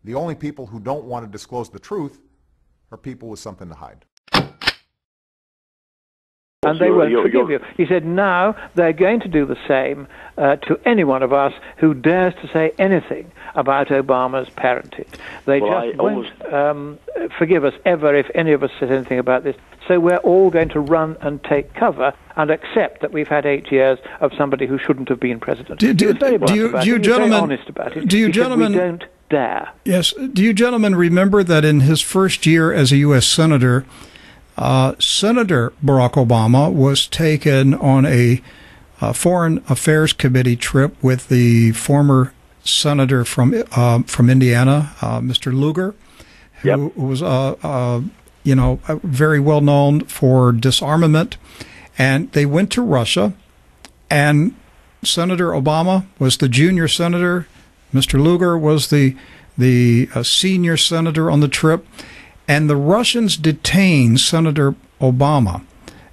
The only people who don't want to disclose the truth are people with something to hide. And they won't forgive you. He said now they're going to do the same to any one of us who dares to say anything about Obama's parentage. They won't forgive us ever if any of us says anything about this. So we're all going to run and take cover and accept that we've had 8 years of somebody who shouldn't have been president. Do you gentlemen, honest about it. Do you gentlemen, we don't dare. Yes. Do you gentlemen remember that in his first year as a U.S. Senator, Senator Barack Obama was taken on a Foreign Affairs Committee trip with the former senator from Indiana, Mr. Lugar, who was very well known for disarmament, and they went to Russia, and Senator Obama was the junior senator, Mr. Lugar was the senior senator on the trip. And the Russians detained Senator Obama.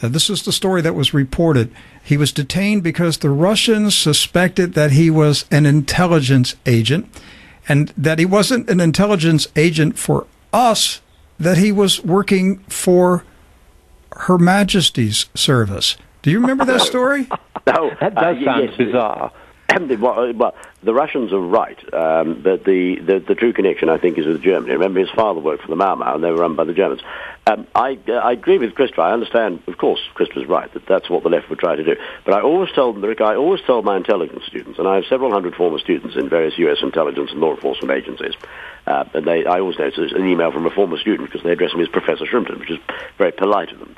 This is the story that was reported. He was detained because the Russians suspected that he was an intelligence agent, and that he wasn't an intelligence agent for us, that he was working for Her Majesty's service. Do you remember that story? No, that does sound bizarre. Well, the Russians are right, but the true connection, I think, is with Germany. Remember, his father worked for the Mau Mau, and they were run by the Germans. I agree with Christopher. I understand, of course, Christopher's right, that's what the left would try to do. But I always told my intelligence students, and I have several hundred former students in various U.S. intelligence and law enforcement agencies, and I always notice an email from a former student because they address me as Professor Shrimpton, which is very polite of them.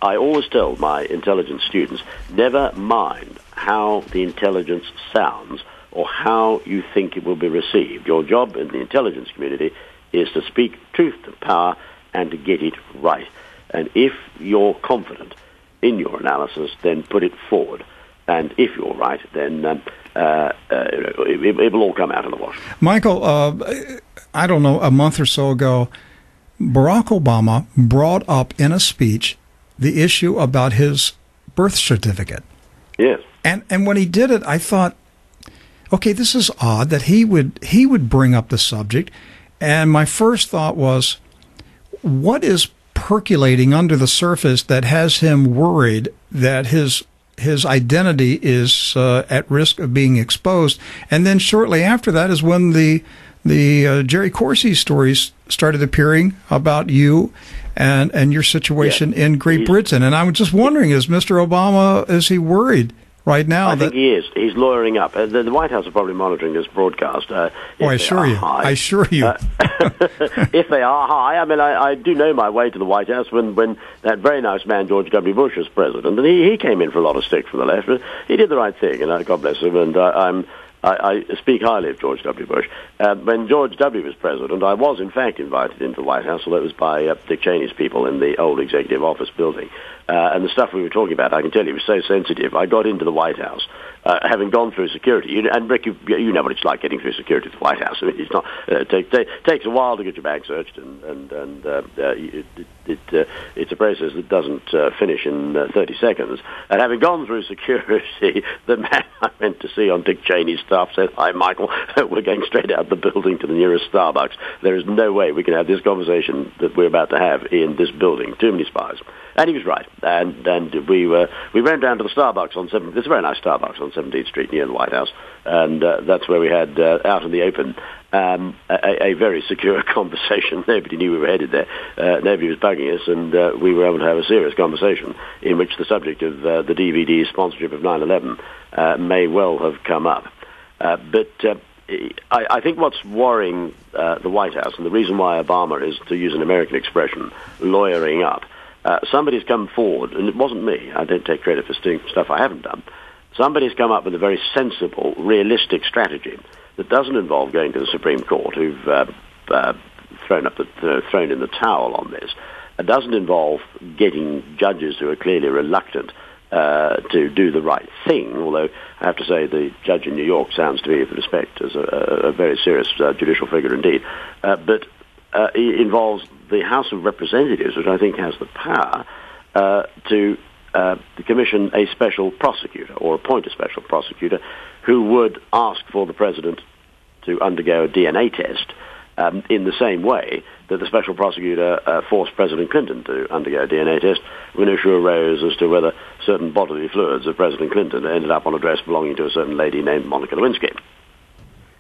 I always tell my intelligence students, never mind how the intelligence sounds or how you think it will be received. Your job in the intelligence community is to speak truth to power and to get it right. And if you're confident in your analysis, then put it forward. And if you're right, then it will all come out in the wash. Michael, I don't know, a month or so ago, Barack Obama brought up in a speech the issue about his birth certificate. Yes. And when he did it, I thought, okay, this is odd that he would bring up the subject. And my first thought was, what is percolating under the surface that has him worried that his identity is at risk of being exposed? And then shortly after that is when the Jerry Corsi stories started appearing about you and your situation in Great Britain. And I was just wondering, is Mr. Obama, is he worried right now? I think he is. He's lawyering up. The White House are probably monitoring this broadcast. I assure you. If they are high, I mean, I do know my way to the White House when that very nice man, George W. Bush, was president. And he came in for a lot of stick from the left, but he did the right thing, and God bless him. And I speak highly of George W. Bush. When George W. was president, I was, in fact, invited into the White House, although it was by Dick Cheney's people in the old executive office building. And the stuff we were talking about, I can tell you, was so sensitive. I got into the White House, having gone through security. And, Rick, you know what it's like getting through security at the White House. I mean, it's not, it takes a while to get your bag searched, and it's a process that doesn't finish in 30 seconds. And having gone through security, the man I went to see on Dick Cheney's staff said, "Hi, Michael, we're going straight out the building to the nearest Starbucks. There is no way we can have this conversation that we're about to have in this building. Too many spies." And he was right. And we ran down to the Starbucks on 7th. It's a very nice Starbucks on 17th Street near the White House. And that's where we had, out in the open, a very secure conversation. Nobody knew we were headed there. Nobody was bugging us, and we were able to have a serious conversation in which the subject of the DVD sponsorship of 9/11 may well have come up. But I think what's worrying the White House, and the reason why Obama is, to use an American expression, lawyering up, somebody's come forward, and it wasn't me. I don't take credit for stuff I haven't done. Somebody's come up with a very sensible, realistic strategy that doesn't involve going to the Supreme Court, who've thrown in the towel on this. It doesn't involve getting judges who are clearly reluctant to do the right thing, although I have to say the judge in New York sounds to me, with respect, as a very serious judicial figure indeed. But it involves the House of Representatives, which I think has the power to commission a special prosecutor or appoint a special prosecutor who would ask for the president to undergo a DNA test in the same way that the special prosecutor forced President Clinton to undergo a DNA test when an issue arose as to whether certain bodily fluids of President Clinton ended up on a dress belonging to a certain lady named Monica Lewinsky.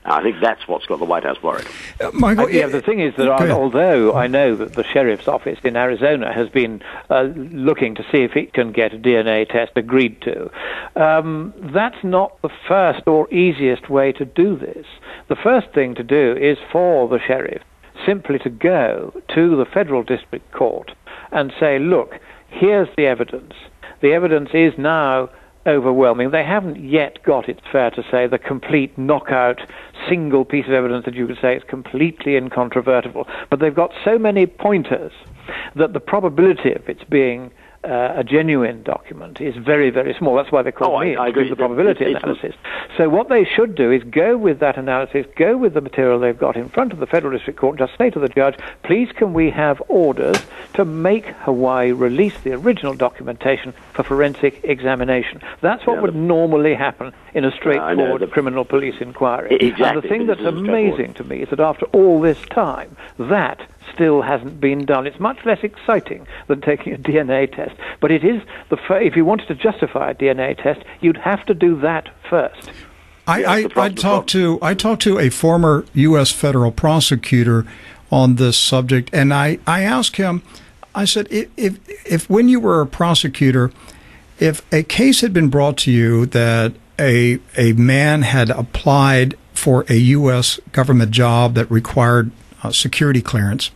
I think that's what's got the White House worried. Michael, the thing is that although I know that the sheriff's office in Arizona has been looking to see if it can get a DNA test agreed to, that's not the first or easiest way to do this. The first thing to do is for the sheriff simply to go to the federal district court and say, look, here's the evidence. The evidence is now overwhelming. They haven't yet got, it's fair to say, the complete knockout single piece of evidence that you could say is completely incontrovertible. But they've got so many pointers that the probability of its being a genuine document is very, very small. That's why they call me I agree. The probability analysis. So what they should do is go with that analysis, go with the material they've got in front of the federal district court, and just say to the judge, please can we have orders to make Hawaii release the original documentation for forensic examination. That's what would normally happen in a straightforward criminal police inquiry. Exactly. And the thing that's amazing to me is that after all this time, that still hasn't been done. It's much less exciting than taking a DNA test, but it is if you wanted to justify a DNA test, you'd have to do that first. I talked to a former U.S. federal prosecutor on this subject, and I asked him, I said, if when you were a prosecutor, if a case had been brought to you that a man had applied for a U.S. government job that required security clearance,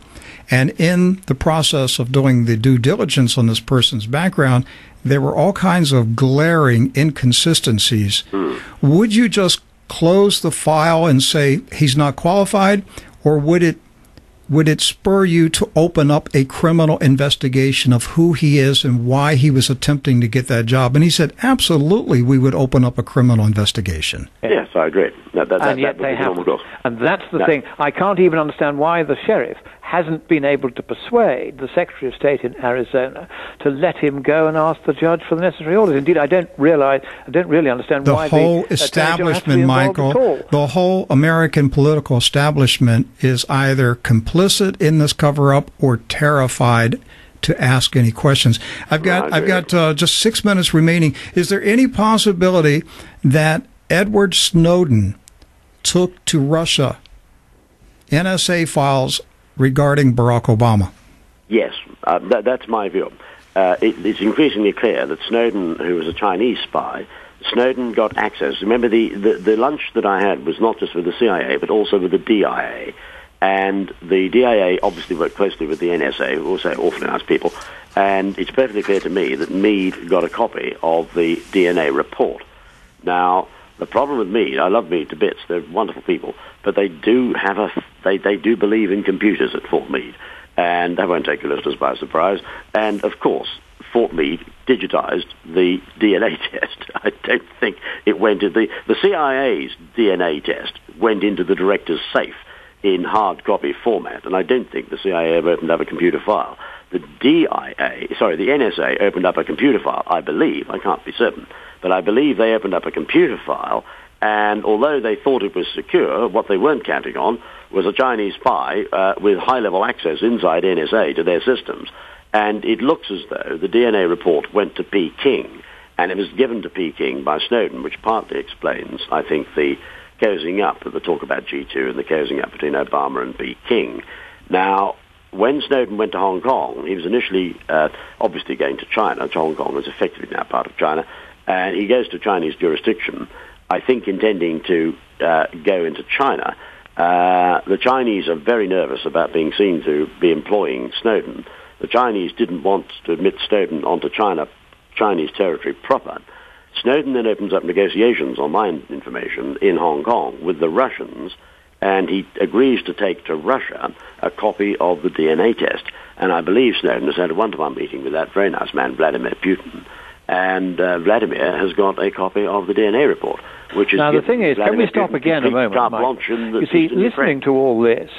and in the process of doing the due diligence on this person's background, there were all kinds of glaring inconsistencies. Would you just close the file and say he's not qualified, or would it spur you to open up a criminal investigation of who he is and why he was attempting to get that job? And he said, absolutely, we would open up a criminal investigation. Yes, I agree. And yet they haven't. And that's the thing. I can't even understand why the sheriff hasn't been able to persuade the Secretary of State in Arizona to let him go and ask the judge for the necessary orders. Indeed, I don't really understand why the whole establishment, Michael, the whole American political establishment is either complicit in this cover-up or terrified to ask any questions. I've got just 6 minutes remaining. Is there any possibility that Edward Snowden took to Russia NSA files regarding Barack Obama? Yes, that's my view. It's increasingly clear that Snowden, who was a Chinese spy, Snowden got access. Remember, the lunch that I had was not just with the CIA, but also with the DIA. And the DIA obviously worked closely with the NSA, who also awfully nice people. And it's perfectly clear to me that Meade got a copy of the DNA report. Now, the problem with Meade, I love Meade to bits, they're wonderful people, but they do have they do believe in computers at Fort Meade, and that won't take your listeners by surprise. And of course, Fort Meade digitized the DNA test. I don't think it went into the CIA's DNA test went into the director's safe in hard copy format, and I don't think the CIA ever opened up a computer file. The NSA opened up a computer file, I believe. I can't be certain, but I believe they opened up a computer file, and although they thought it was secure, what they weren't counting on was a Chinese spy with high-level access inside NSA to their systems. And it looks as though the DNA report went to Peking, and it was given to Peking by Snowden, which partly explains, I think, the cozying up, the talk about G2 and the cozying up between Obama and Peking. Now, when Snowden went to Hong Kong, he was initially obviously going to China. Hong Kong is effectively now part of China. And he goes to Chinese jurisdiction, I think intending to go into China. The Chinese are very nervous about being seen to be employing Snowden. The Chinese didn't want to admit Snowden onto Chinese territory proper. Snowden then opens up negotiations on my information in Hong Kong with the Russians, and he agrees to take to Russia a copy of the DNA test. And I believe Snowden has had a one-to-one meeting with that very nice man, Vladimir Putin. And Vladimir has got a copy of the DNA report, which is... Now, the thing is, can we stop again a moment, Mike? You see, listening to all this,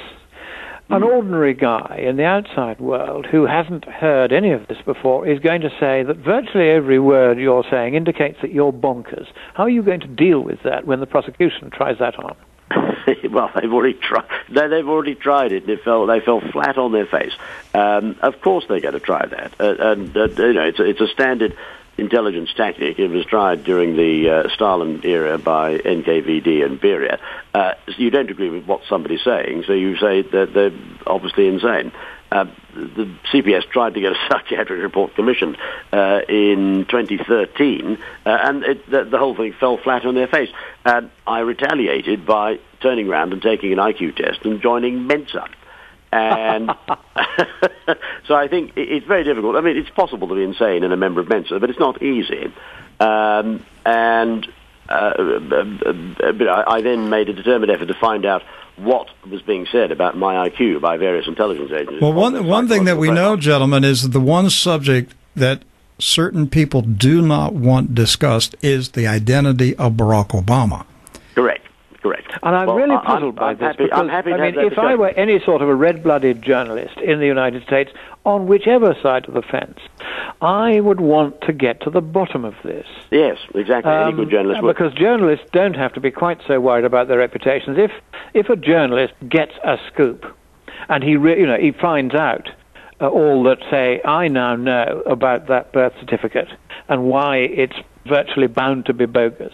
an ordinary guy in the outside world who hasn't heard any of this before is going to say that virtually every word you're saying indicates that you're bonkers. How are you going to deal with that when the prosecution tries that on? Well, they've already tried. No, they've already tried it. They fell flat on their face. Of course, they're going to try that, it's a standard intelligence tactic. It was tried during the Stalin era by NKVD and Beria. So you don't agree with what somebody's saying, so you say that they're obviously insane. The CPS tried to get a psychiatric report commissioned in 2013, and the whole thing fell flat on their face. I retaliated by turning around and taking an IQ test and joining Mensa. And so I think it's very difficult. I mean, it's possible to be insane and a member of Mensa, but it's not easy. But I then made a determined effort to find out what was being said about my IQ by various intelligence agencies. Well, one thing that we know, gentlemen, is the one subject that certain people do not want discussed is the identity of Barack Obama. Correct. And I'm really puzzled by this because, if I were any sort of a red-blooded journalist in the United States, on whichever side of the fence, I would want to get to the bottom of this. Yes, exactly. Any good journalist would. Because journalists don't have to be quite so worried about their reputations. If a journalist gets a scoop and he finds out all that, say, I now know about that birth certificate and why it's virtually bound to be bogus,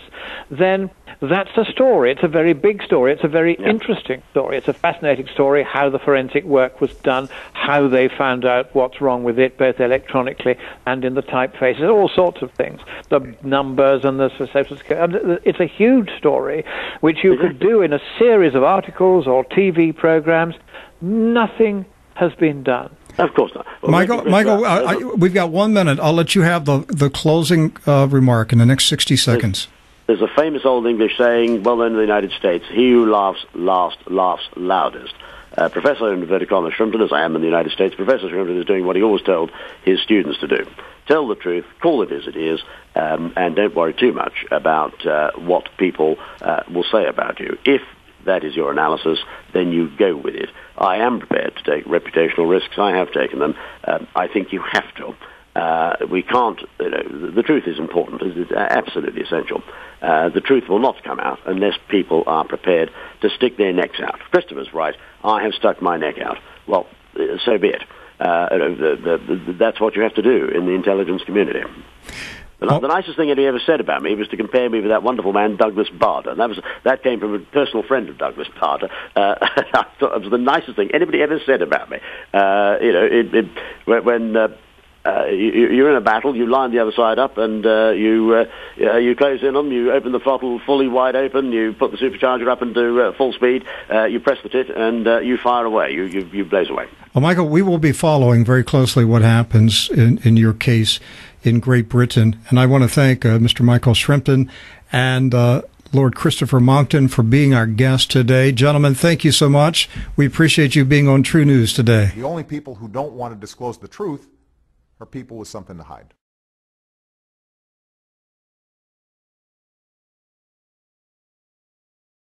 then that's a story. It's a very big story. It's a very interesting story. It's a fascinating story, how the forensic work was done, how they found out what's wrong with it, both electronically and in the typefaces, all sorts of things, the numbers and the social security. It's a huge story, which you could do in a series of articles or TV programs. Nothing has been done. Of course not. Well, Michael, we've got 1 minute. I'll let you have the closing remark in the next 60 seconds. There's a famous old English saying, well known in the United States, he who laughs last laughs loudest. Professor, in inverted commas, Shrimpton, as I am in the United States, Professor Shrimpton is doing what he always told his students to do. Tell the truth, call it as it is, and don't worry too much about what people will say about you. If that is your analysis, then you go with it. I am prepared to take reputational risks. I have taken them. I think you have to. We can't, the truth is important. It's absolutely essential. The truth will not come out unless people are prepared to stick their necks out. Christopher's right. I have stuck my neck out. Well, so be it. That's what you have to do in the intelligence community. The nicest thing anybody ever said about me was to compare me with that wonderful man, Douglas Bader. And that came from a personal friend of Douglas Bader. I thought it was the nicest thing anybody ever said about me. When you're in a battle, you line the other side up, and you close in on them, you open the throttle fully wide open, you put the supercharger up into full speed, you press the tit, and you fire away. You blaze away. Well, Michael, we will be following very closely what happens in your case in Great Britain. And I want to thank Mr. Michael Shrimpton and Lord Christopher Monckton for being our guest today. Gentlemen, thank you so much. We appreciate you being on True News today. The only people who don't want to disclose the truth are people with something to hide.